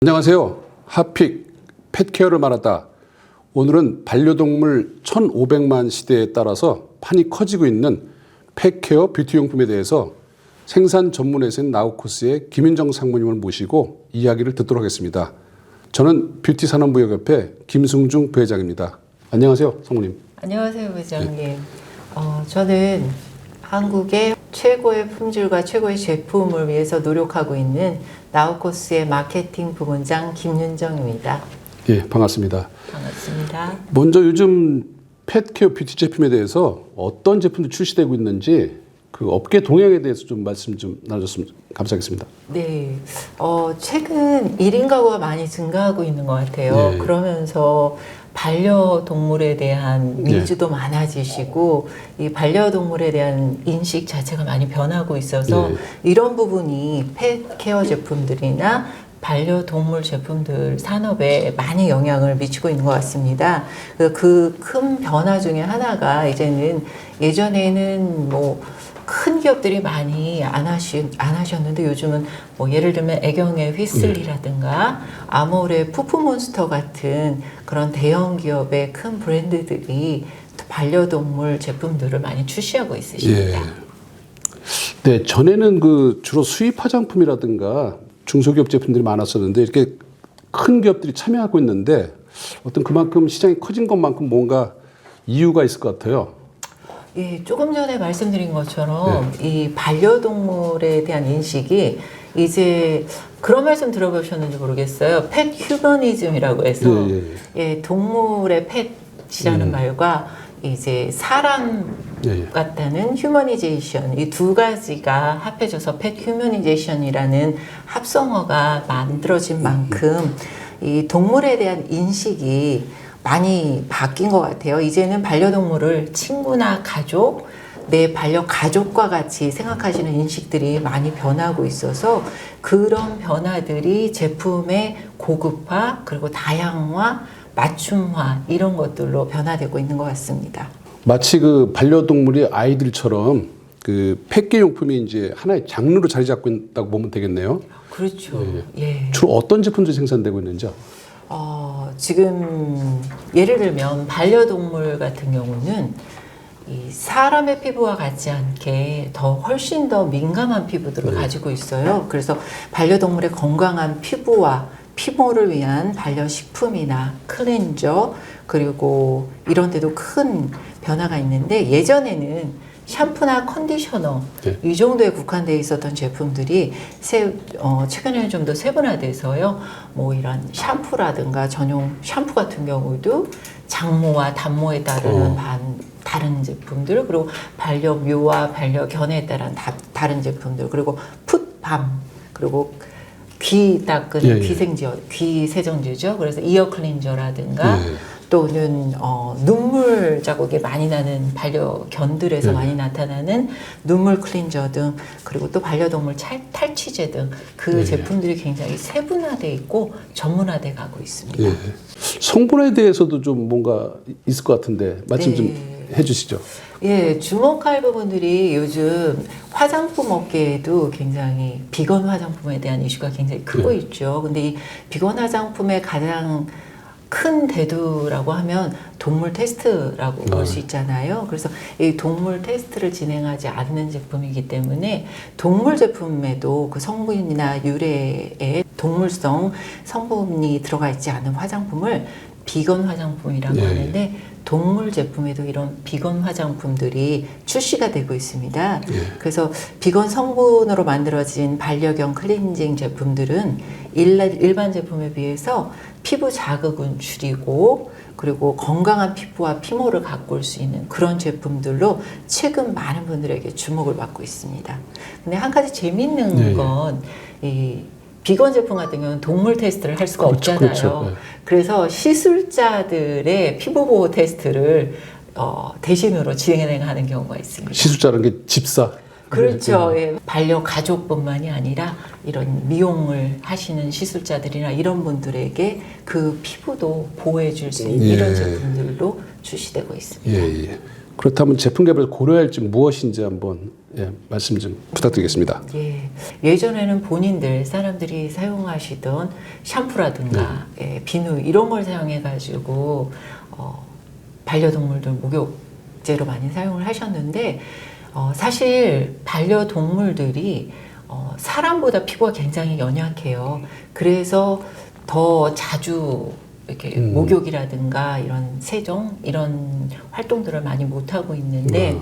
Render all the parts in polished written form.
안녕하세요. 핫픽 펫케어를 말하다. 오늘은 반려동물 1500만 시대에 따라서 판이 커지고 있는 펫케어 뷰티용품에 대해서 생산 전문회사인 나우코스의 김윤정 상무님을 모시고 이야기를 듣도록 하겠습니다. 저는 뷰티산업무역협회 김승중 부회장입니다. 안녕하세요, 상무님. 안녕하세요, 부회장님. 저는 한국의 최고의 품질과 최고의 제품을 위해서 노력하고 있는 나우코스의 마케팅 부문장 김윤정입니다. 예, 반갑습니다. 반갑습니다. 먼저 요즘 펫케어 뷰티 제품에 대해서 어떤 제품도 출시되고 있는지 그 업계 동향에 대해서 좀 말씀 좀 나눠줬으면 감사하겠습니다. 네, 최근 1인 가구가 많이 증가하고 있는 것 같아요. 네. 그러면서 반려동물에 대한 네. 니즈도 많아지시고 이 반려동물에 대한 인식 자체가 많이 변하고 있어서 네. 이런 부분이 펫케어 제품들이나 반려동물 제품들 산업에 많이 영향을 미치고 있는 것 같습니다. 그 큰 변화 중에 하나가 이제는 예전에는 큰 기업들이 많이 안 하셨는데 요즘은 예를 들면 애경의 휘슬이라든가 아모레 푸푸몬스터 같은 그런 대형 기업의 큰 브랜드들이 반려동물 제품들을 많이 출시하고 있으십니다. 예. 네, 전에는 그 주로 수입 화장품이라든가 중소기업 제품들이 많았었는데 이렇게 큰 기업들이 참여하고 있는데 어떤 그만큼 시장이 커진 것만큼 뭔가 이유가 있을 것 같아요. 예, 조금 전에 말씀드린 것처럼 이 반려동물에 대한 인식이 이제 그런 말씀 들어보셨는지 모르겠어요. 펫 휴머니즘이라고 해서 예, 동물의 펫이라는 말과 이제 사람 같다는 휴머니제이션 이 두 가지가 합해져서 펫 휴머니제이션이라는 합성어가 만들어진 만큼 이 동물에 대한 인식이 많이 바뀐 것 같아요. 이제는 반려동물을 친구나 가족, 내 반려가족과 같이 생각하시는 인식들이 많이 변하고 있어서 그런 변화들이 제품의 고급화, 그리고 다양화, 맞춤화 이런 것들로 변화되고 있는 것 같습니다. 마치 그 반려동물이 아이들처럼 그 펫케어 용품이 이제 하나의 장르로 자리 잡고 있다고 보면 되겠네요. 그렇죠. 예. 주로 어떤 제품들이 생산되고 있는지요? 지금 예를 들면 반려동물 같은 경우는 이 사람의 피부와 같지 않게 훨씬 더 민감한 피부들을 가지고 있어요. 그래서 반려동물의 건강한 피부와 피모를 위한 반려식품이나 클렌저 그리고 이런 데도 큰 변화가 있는데 예전에는 샴푸나 컨디셔너 이 정도에 국한되어 있었던 제품들이 최근에는 좀 더 세분화돼서요. 이런 샴푸라든가 전용 샴푸 같은 경우도 장모와 단모에 따르는 다른 제품들 그리고 반려묘와 반려견에 따른 다른 제품들 그리고 풋밤 그리고 귀 닦은 귀 세정제죠. 그래서 이어 클렌저라든가 또는 눈물 자국이 많이 나는 반려견들에서 많이 나타나는 눈물 클렌저 등 그리고 또 반려동물 탈취제 등 그 제품들이 굉장히 세분화돼 있고 전문화돼 가고 있습니다. 성분에 대해서도 좀 뭔가 있을 것 같은데 말씀 좀 해주시죠. 예, 주목할 부분들이 요즘 화장품 업계에도 굉장히 비건 화장품에 대한 이슈가 굉장히 크고 있죠. 근데 이 비건 화장품의 가장 큰 대두라고 하면 동물 테스트라고 볼 수 있잖아요. 그래서 이 동물 테스트를 진행하지 않는 제품이기 때문에 동물 제품에도 그 성분이나 유래에 동물성 성분이 들어가 있지 않은 화장품을 비건 화장품이라고 하는데 동물 제품에도 이런 비건 화장품들이 출시가 되고 있습니다. 그래서 비건 성분으로 만들어진 반려견 클렌징 제품들은 일반 제품에 비해서 피부 자극은 줄이고 그리고 건강한 피부와 피모를 가꿀 수 있는 그런 제품들로 최근 많은 분들에게 주목을 받고 있습니다. 근데 한 가지 재미있는 건 이 비건 제품 같은 경우는 동물 테스트를 할 수가 없잖아요. 그래서 시술자들의 피부 보호 테스트를 대신으로 진행하는 경우가 있습니다. 시술자라는 게 집사? 그렇죠. 예. 반려가족뿐만이 아니라 이런 미용을 하시는 시술자들이나 이런 분들에게 그 피부도 보호해 줄 수 있는 이런 제품들도 출시되고 있습니다. 그렇다면 제품 개발을 고려할 점 무엇인지 한번 예, 말씀 좀 부탁드리겠습니다. 예, 예전에는 본인들 사람들이 사용하시던 샴푸라든가 예, 비누 이런 걸 사용해가지고 반려동물들 목욕제로 많이 사용을 하셨는데 사실 반려동물들이 사람보다 피부가 굉장히 연약해요. 그래서 더 자주 이렇게 목욕이라든가 이런 세정 이런 활동들을 많이 못 하고 있는데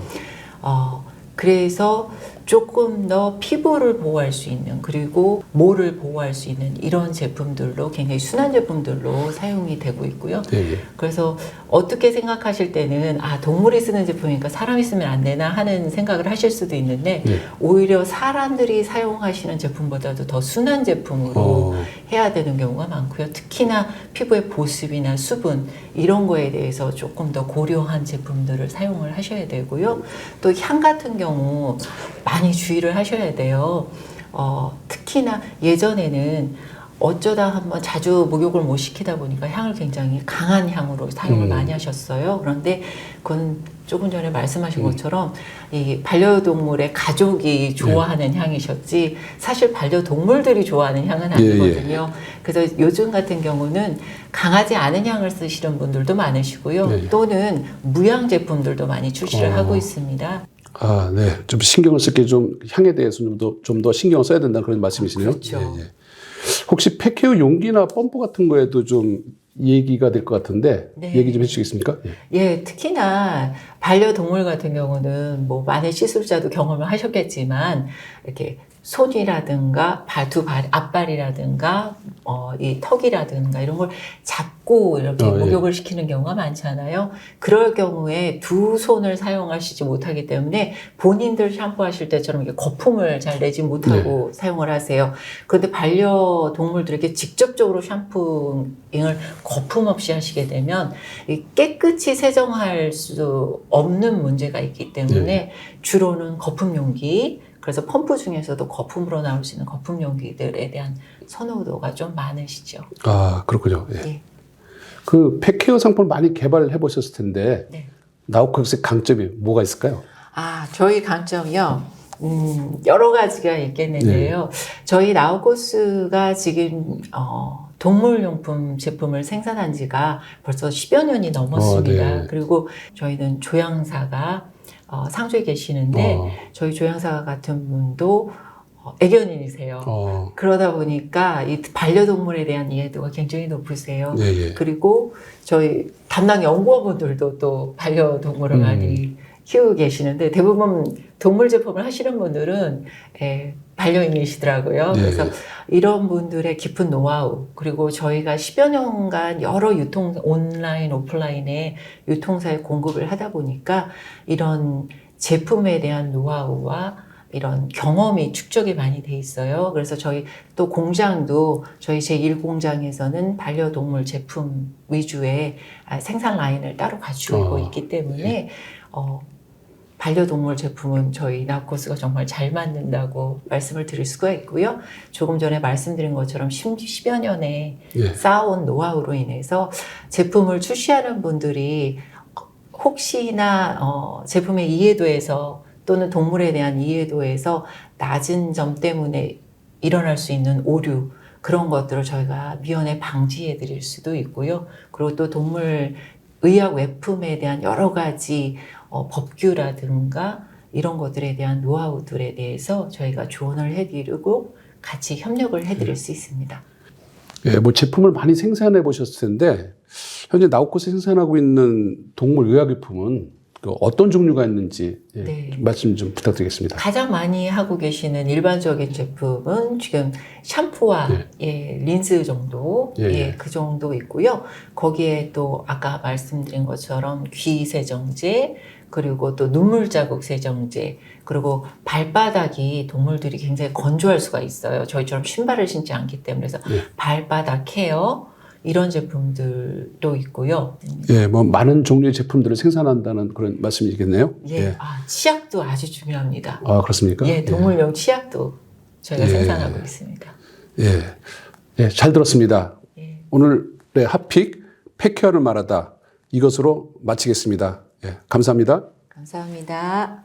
그래서 조금 더 피부를 보호할 수 있는 그리고 모를 보호할 수 있는 이런 제품들로 굉장히 순한 제품들로 사용이 되고 있고요. 예. 그래서 어떻게 생각하실 때는 동물이 쓰는 제품이니까 사람이 쓰면 안 되나 하는 생각을 하실 수도 있는데 오히려 사람들이 사용하시는 제품보다도 더 순한 제품으로 해야 되는 경우가 많고요. 특히나 피부의 보습이나 수분 이런 거에 대해서 조금 더 고려한 제품들을 사용을 하셔야 되고요. 또 향 같은 경우 많이 주의를 하셔야 돼요. 특히나 예전에는 어쩌다 한번 자주 목욕을 못 시키다 보니까 향을 굉장히 강한 향으로 사용을 많이 하셨어요. 그런데 그건 조금 전에 말씀하신 것처럼 이 반려동물의 가족이 좋아하는 향이셨지 사실 반려동물들이 좋아하는 향은 아니거든요. 그래서 요즘 같은 경우는 강하지 않은 향을 쓰시는 분들도 많으시고요. 또는 무향 제품들도 많이 출시를 하고 있습니다. 네. 좀 신경을 쓸게 좀 향에 대해서 좀 더 신경을 써야 된다는 그런 말씀이시네요. 그렇죠. 예. 혹시 팩헤어 용기나 펌프 같은 거에도 좀 얘기가 될 것 같은데 얘기 좀 해주시겠습니까? 예, 특히나 반려동물 같은 경우는 뭐 많은 시술자도 경험을 하셨겠지만 이렇게 손이라든가 앞발이라든가 이 턱이라든가 이런 걸 잡고 이렇게 목욕을 시키는 경우가 많잖아요. 그럴 경우에 두 손을 사용하시지 못하기 때문에 본인들 샴푸하실 때처럼 이렇게 거품을 잘 내지 못하고 사용을 하세요. 그런데 반려동물들에게 직접적으로 샴푸잉을 거품 없이 하시게 되면 깨끗이 세정할 수 없는 문제가 있기 때문에 주로는 거품 용기 그래서 펌프 중에서도 거품으로 나올 수 있는 거품 용기들에 대한 선호도가 좀 많으시죠. 그렇군요. 예. 그 팩헤어 상품을 많이 개발해 보셨을 텐데 나우코스의 강점이 뭐가 있을까요? 저희 강점이요. 여러 가지가 있겠는데요. 저희 나우코스가 지금 동물용품 제품을 생산한 지가 벌써 10여 년이 넘었습니다. 그리고 저희는 조향사가 상주에 계시는데 저희 조향사 같은 분도 애견인이세요. 그러다 보니까 이 반려동물에 대한 이해도가 굉장히 높으세요. 그리고 저희 담당 연구원분들도 또 반려동물을 많이 키우고 계시는데 대부분 동물 제품을 하시는 분들은 반려인이시더라고요. 그래서 이런 분들의 깊은 노하우 그리고 저희가 10여 년간 여러 온라인 오프라인의 유통사에 공급을 하다 보니까 이런 제품에 대한 노하우와 이런 경험이 축적이 많이 돼 있어요. 그래서 저희 또 공장도 저희 제1공장에서는 반려동물 제품 위주의 생산 라인을 따로 갖추고 있기 때문에 반려동물 제품은 저희 나우코스가 정말 잘 만든다고 말씀을 드릴 수가 있고요. 조금 전에 말씀드린 것처럼 10여 년에 쌓아온 노하우로 인해서 제품을 출시하는 분들이 혹시나 제품의 이해도에서 또는 동물에 대한 이해도에서 낮은 점 때문에 일어날 수 있는 오류 그런 것들을 저희가 미연에 방지해 드릴 수도 있고요. 그리고 또 동물 의학 외품에 대한 여러 가지 법규라든가 이런 것들에 대한 노하우들에 대해서 저희가 조언을 해드리고 같이 협력을 해드릴 수 있습니다. 뭐 제품을 많이 생산해 보셨을 텐데 현재 나우코스 생산하고 있는 동물 의약용품은 어떤 종류가 있는지 말씀 좀 부탁드리겠습니다. 가장 많이 하고 계시는 일반적인 제품은 지금 샴푸와 린스 정도 그 정도 있고요. 거기에 또 아까 말씀드린 것처럼 귀 세정제 그리고 또 눈물 자국 세정제 그리고 발바닥이 동물들이 굉장히 건조할 수가 있어요. 저희처럼 신발을 신지 않기 때문에 그래서 발바닥 케어 이런 제품들도 있고요. 뭐 많은 종류의 제품들을 생산한다는 그런 말씀이겠네요. 치약도 아주 중요합니다. 그렇습니까? 동물용 치약도 저희가 생산하고 있습니다. 잘 들었습니다. 오늘의 핫픽 팩헤어를 말하다 이것으로 마치겠습니다. 감사합니다. 감사합니다.